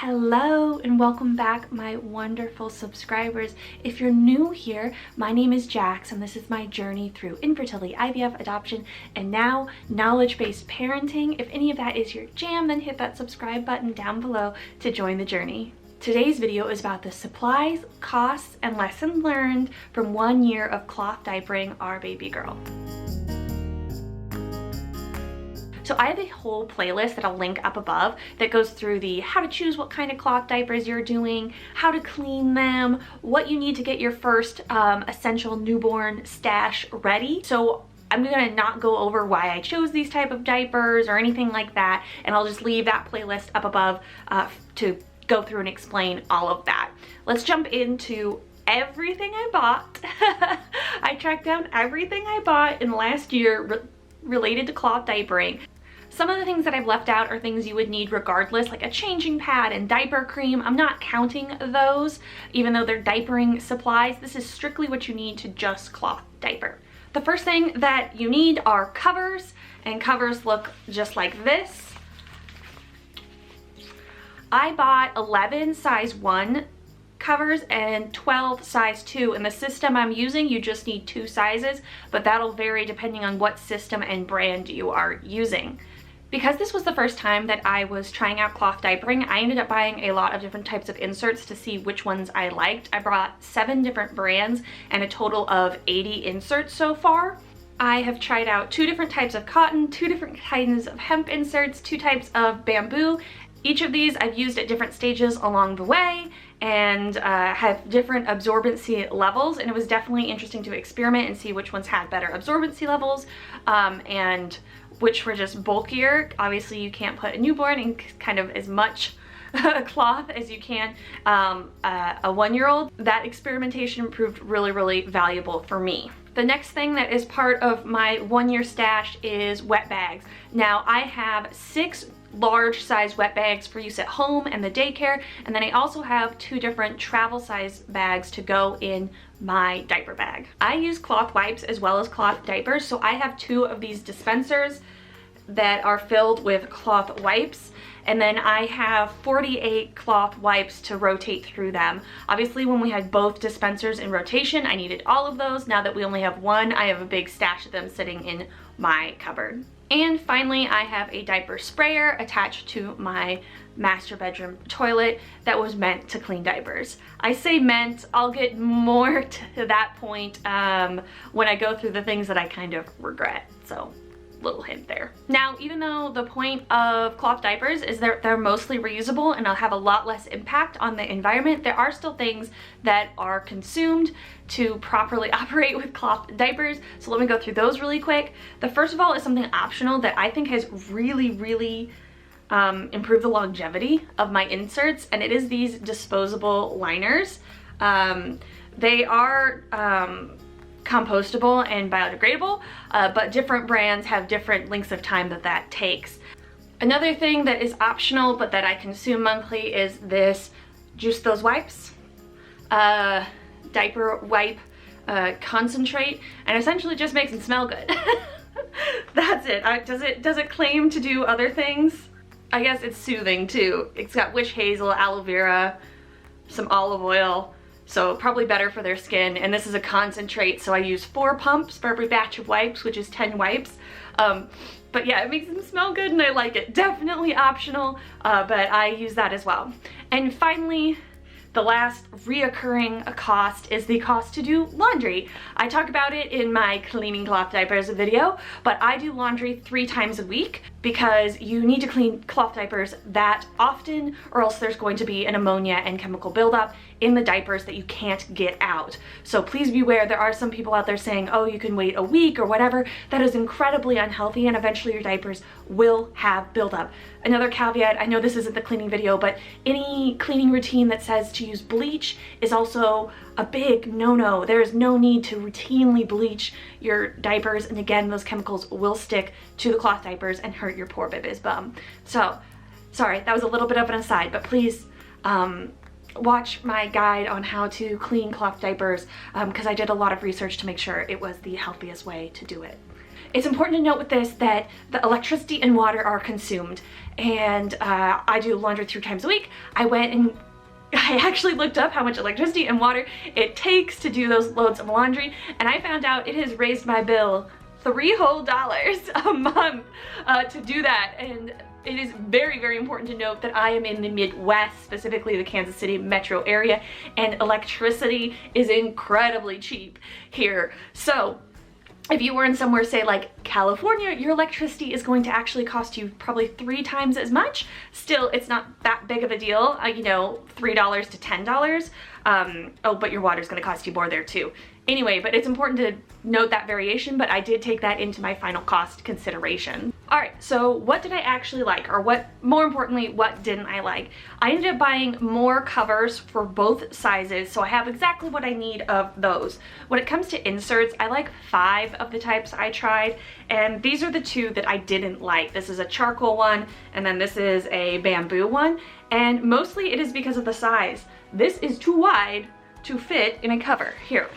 Hello and welcome back, my wonderful subscribers. If you're new here, my name is Jax and this is my journey through infertility, IVF, adoption, and now knowledge-based parenting. If any of that is your jam, then hit that subscribe button down below to join the journey. Today's video is about the supplies, costs, and lessons learned from 1 year of cloth diapering our baby girl. So I have a whole playlist that I'll link up above that goes through the how to choose what kind of cloth diapers you're doing, how to clean them, what you need to get your first essential newborn stash ready. So I'm gonna not go over why I chose these type of diapers or anything like that, and I'll just leave that playlist up above to go through and explain all of that. Let's jump into everything I bought. I tracked down everything I bought in the last year related to cloth diapering. Some of the things that I've left out are things you would need regardless, like a changing pad and diaper cream. I'm not counting those, even though they're diapering supplies. This is strictly what you need to just cloth diaper. The first thing that you need are covers, and covers look just like this. I bought 11 size 1 covers and 12 size 2. In the system I'm using, you just need 2 sizes, but that'll vary depending on what system and brand you are using. Because this was the first time that I was trying out cloth diapering, I ended up buying a lot of different types of inserts to see which ones I liked. I brought 7 different brands and a total of 80 inserts so far. I have tried out 2 different types of cotton, 2 different kinds of hemp inserts, 2 types of bamboo. Each of these I've used at different stages along the way and have different absorbency levels, and it was definitely interesting to experiment and see which ones had better absorbency levels and which were just bulkier. Obviously you can't put a newborn in kind of as much cloth as you can a 1-year-old. That experimentation proved really valuable for me. The next thing that is part of my 1-year stash is wet bags. Now I have 6 large size wet bags for use at home and the daycare, and then I also have 2 different travel size bags to go in my diaper bag. I use cloth wipes as well as cloth diapers, so I have 2 of these dispensers that are filled with cloth wipes, and then I have 48 cloth wipes to rotate through them. Obviously when we had both dispensers in rotation, I needed all of those. Now that we only have 1, I have a big stash of them sitting in my cupboard. And finally, I have a diaper sprayer attached to my master bedroom toilet that was meant to clean diapers. I say meant, I'll get more to that point when I go through the things that I kind of regret. So, little hint there. Now, even though the point of cloth diapers is they're mostly reusable and they'll have a lot less impact on the environment, there are still things that are consumed to properly operate with cloth diapers. So let me go through those really quick. The first of all is something optional that I think has really improved the longevity of my inserts, and it is these disposable liners. They are compostable and biodegradable, but different brands have different lengths of time that takes. Another thing that is optional but that I consume monthly is this Juice Those wipes, diaper wipe concentrate, and essentially just makes it smell good. That's it. Does it claim to do other things? I guess it's soothing too. It's got witch hazel, aloe vera, some olive oil, so probably better for their skin. And this is a concentrate, so I use 4 pumps for every batch of wipes, which is 10 wipes. But yeah, it makes them smell good and I like it. Definitely optional, but I use that as well. And finally, the last reoccurring cost is the cost to do laundry. I talk about it in my cleaning cloth diapers video, but I do laundry 3 times a week because you need to clean cloth diapers that often, or else there's going to be an ammonia and chemical buildup in the diapers that you can't get out. So please beware, there are some people out there saying, oh, you can wait a week or whatever. That is incredibly unhealthy, and eventually your diapers will have buildup. Another caveat, I know this isn't the cleaning video, but any cleaning routine that says to use bleach is also a big no-no. There is no need to routinely bleach your diapers, and again, those chemicals will stick to the cloth diapers and hurt your poor baby's bum. So, sorry, that was a little bit of an aside, but please watch my guide on how to clean cloth diapers because I did a lot of research to make sure it was the healthiest way to do it. it's important to note with this that the electricity and water are consumed, and I do laundry 3 times a week. I went and I actually looked up how much electricity and water it takes to do those loads of laundry, and I found out it has raised my bill $3 whole a month to do that. And it is very, very important to note that I am in the Midwest, specifically the Kansas City metro area, and electricity is incredibly cheap here. So if you were in somewhere, say like California, your electricity is going to actually cost you probably 3 times as much. Still, it's not that big of a deal, you know, $3 to $10. Oh, but your water's gonna cost you more there too. Anyway, but it's important to note that variation, but I did take that into my final cost consideration. All right, so what did I actually like, or what, more importantly, what didn't I like? I ended up buying more covers for both sizes, so I have exactly what I need of those. When it comes to inserts, I like 5 of the types I tried, and these are the 2 that I didn't like. This is a charcoal one, and then this is a bamboo one, and mostly it is because of the size. This is too wide to fit in a cover. Here.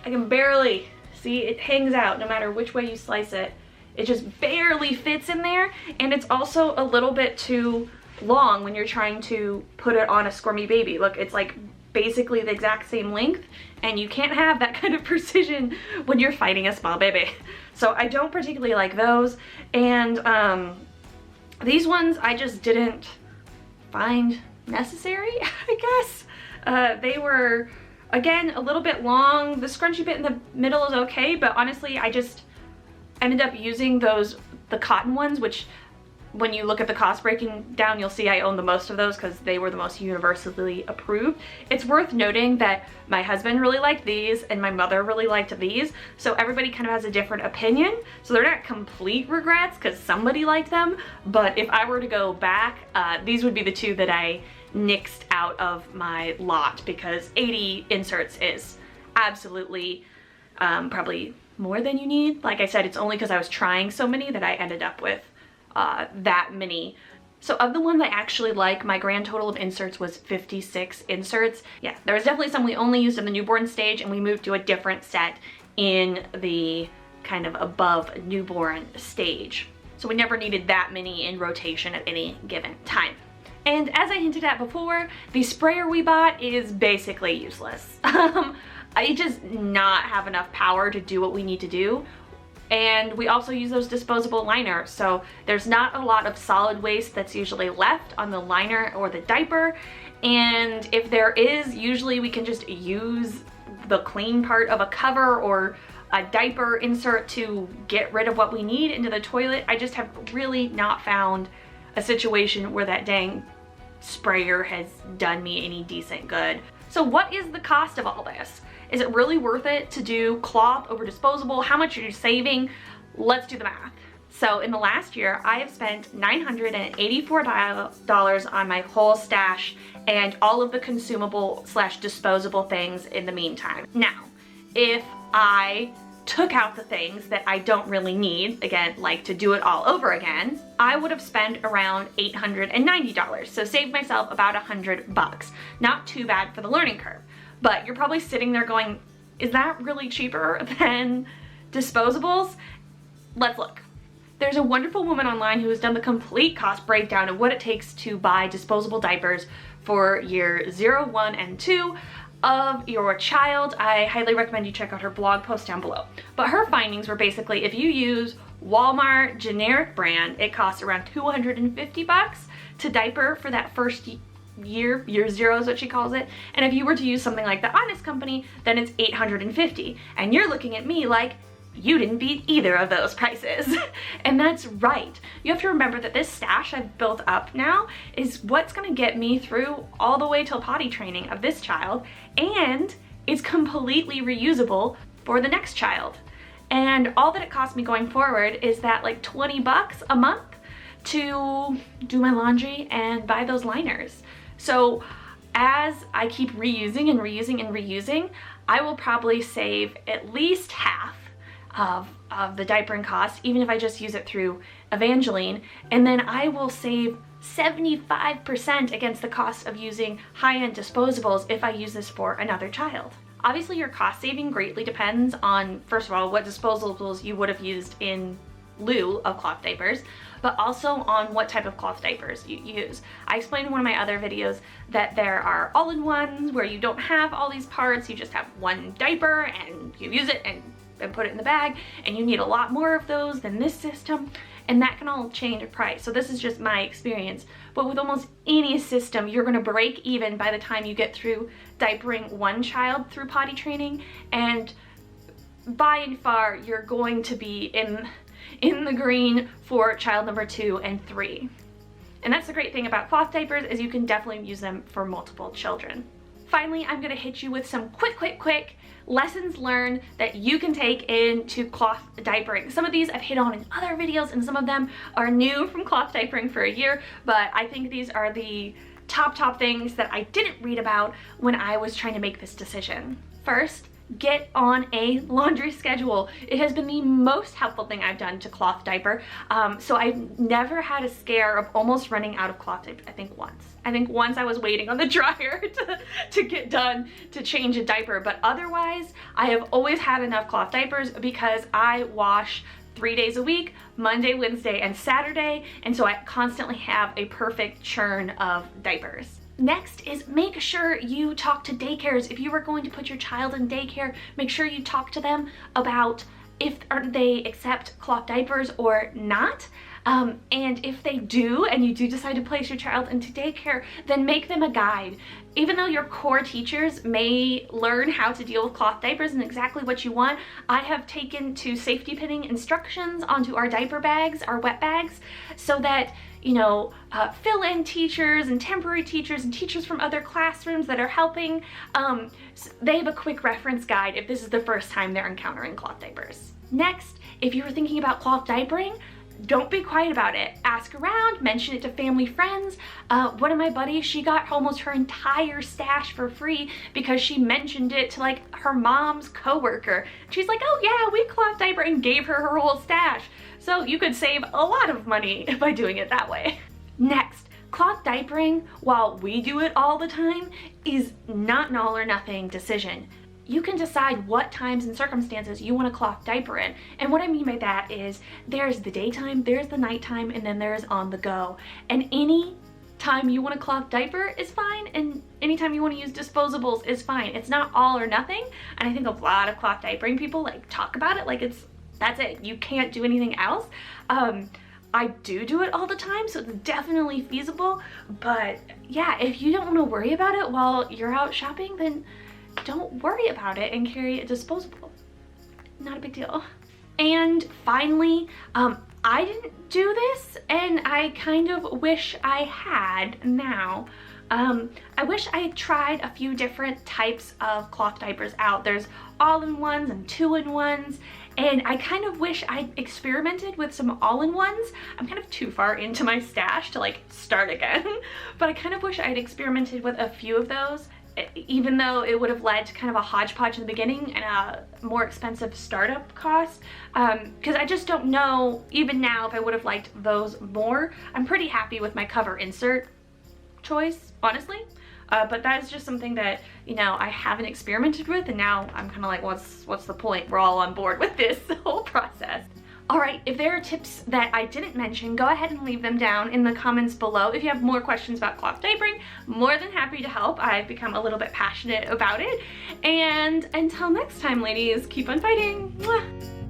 I can barely see, it hangs out no matter which way you slice it. It just barely fits in there, and it's also a little bit too long when you're trying to put it on a squirmy baby. Look, it's like basically the exact same length, and you can't have that kind of precision when you're fighting a small baby. So I don't particularly like those, and these ones I just didn't find necessary, I guess. They were, again, a little bit long. The scrunchy bit in the middle is okay, but honestly, I just ended up using those, the cotton ones, which when you look at the cost breaking down, you'll see I own the most of those because they were the most universally approved. It's worth noting that my husband really liked these and my mother really liked these, so everybody kind of has a different opinion. So they're not complete regrets because somebody liked them, but if I were to go back, these would be the 2 that I nixed out of my lot, because 80 inserts is absolutely probably more than you need. Like I said, it's only because I was trying so many that I ended up with that many. So of the ones I actually like, my grand total of inserts was 56 inserts. Yeah, there was definitely some we only used in the newborn stage, and we moved to a different set in the kind of above newborn stage. So we never needed that many in rotation at any given time. And as I hinted at before, the sprayer we bought is basically useless. I just not have enough power to do what we need to do. And we also use those disposable liners, so there's not a lot of solid waste that's usually left on the liner or the diaper. And if there is, usually we can just use the clean part of a cover or a diaper insert to get rid of what we need into the toilet. I just have really not found a situation where that dang sprayer has done me any decent good. So what is the cost of all this? Is it really worth it to do cloth over disposable? How much are you saving? Let's do the math. So in the last year, I have spent $984 on my whole stash and all of the consumable / disposable things in the meantime. Now, if I took out the things that I don't really need, again, like to do it all over again, I would have spent around $890. So saved myself about $100. Not too bad for the learning curve. But you're probably sitting there going, is that really cheaper than disposables? Let's look. There's a wonderful woman online who has done the complete cost breakdown of what it takes to buy disposable diapers for year 0, 1, and 2 of your child. I highly recommend you check out her blog post down below. But her findings were basically, if you use Walmart generic brand, it costs around $250 to diaper for that first year 0 is what she calls it. And if you were to use something like the Honest Company, then it's $850. And you're looking at me like, you didn't beat either of those prices. And that's right. You have to remember that this stash I've built up now is what's gonna get me through all the way till potty training of this child, and it's completely reusable for the next child. And all that it costs me going forward is that like 20 bucks a month to do my laundry and buy those liners. So as I keep reusing and reusing and reusing, I will probably save at least half of the diapering cost, even if I just use it through Evangeline, and then I will save 75% against the cost of using high-end disposables if I use this for another child. Obviously your cost saving greatly depends on, first of all, what disposables you would have used in lieu of cloth diapers, but also on what type of cloth diapers you use. I explained in one of my other videos that there are all-in-ones where you don't have all these parts, you just have one diaper and you use it and put it in the bag, and you need a lot more of those than this system, and that can all change a price. So this is just my experience, but with almost any system, you're gonna break even by the time you get through diapering one child through potty training, and by and far, you're going to be in the green for child number 2 and 3. And that's the great thing about cloth diapers, is you can definitely use them for multiple children. Finally, I'm gonna hit you with some quick lessons learned that you can take into cloth diapering. Some of these I've hit on in other videos, and some of them are new from cloth diapering for a year, but I think these are the top things that I didn't read about when I was trying to make this decision. First, get on a laundry schedule. It has been the most helpful thing I've done to cloth diaper. So I've never had a scare of almost running out of cloth diaper. I think once I was waiting on the dryer to get done to change a diaper, but otherwise I have always had enough cloth diapers because I wash 3 days a week, Monday, Wednesday, and Saturday, and so I constantly have a perfect churn of diapers. Next is make sure you talk to daycares. If you are going to put your child in daycare, make sure you talk to them about if they accept cloth diapers or not. And if they do, and you do decide to place your child into daycare, then make them a guide. Even though your core teachers may learn how to deal with cloth diapers and exactly what you want, I have taken to safety pinning instructions onto our diaper bags, our wet bags, so that, you know, fill-in teachers and temporary teachers and teachers from other classrooms that are helping, they have a quick reference guide if this is the first time they're encountering cloth diapers. Next, if you were thinking about cloth diapering, don't be quiet about it. Ask around, mention it to family, friends. One of my buddies, she got almost her entire stash for free because she mentioned it to like her mom's coworker. She's like, oh yeah, we cloth diaper, and gave her her whole stash. So you could save a lot of money by doing it that way. Next, cloth diapering, while we do it all the time, is not an all or nothing decision. You can decide what times and circumstances you want to cloth diaper in. And what I mean by that is there's the daytime, there's the nighttime, and then there's on the go. And any time you want to cloth diaper is fine, and anytime you want to use disposables is fine. It's not all or nothing. And I think a lot of cloth diapering people like talk about it like that's it. You can't do anything else. I do it all the time, so it's definitely feasible. But yeah, if you don't want to worry about it while you're out shopping, then don't worry about it and carry a disposable. Not a big deal. And finally, I didn't do this, and I kind of wish I had now. I wish I had tried a few different types of cloth diapers out. There's all-in-ones and two-in-ones, and I kind of wish I'd experimented with some all-in-ones. I'm kind of too far into my stash to like start again, but I kind of wish I'd experimented with a few of those, even though it would have led to kind of a hodgepodge in the beginning and a more expensive startup cost, because I just don't know even now if I would have liked those more. I'm pretty happy with my cover insert choice, honestly, but that is just something that, you know, I haven't experimented with, and now I'm kind of like, what's the point? We're all on board with this whole process. All right, if there are tips that I didn't mention, go ahead and leave them down in the comments below. If you have more questions about cloth diapering, more than happy to help. I've become a little bit passionate about it. And until next time, ladies, keep on fighting. Mwah.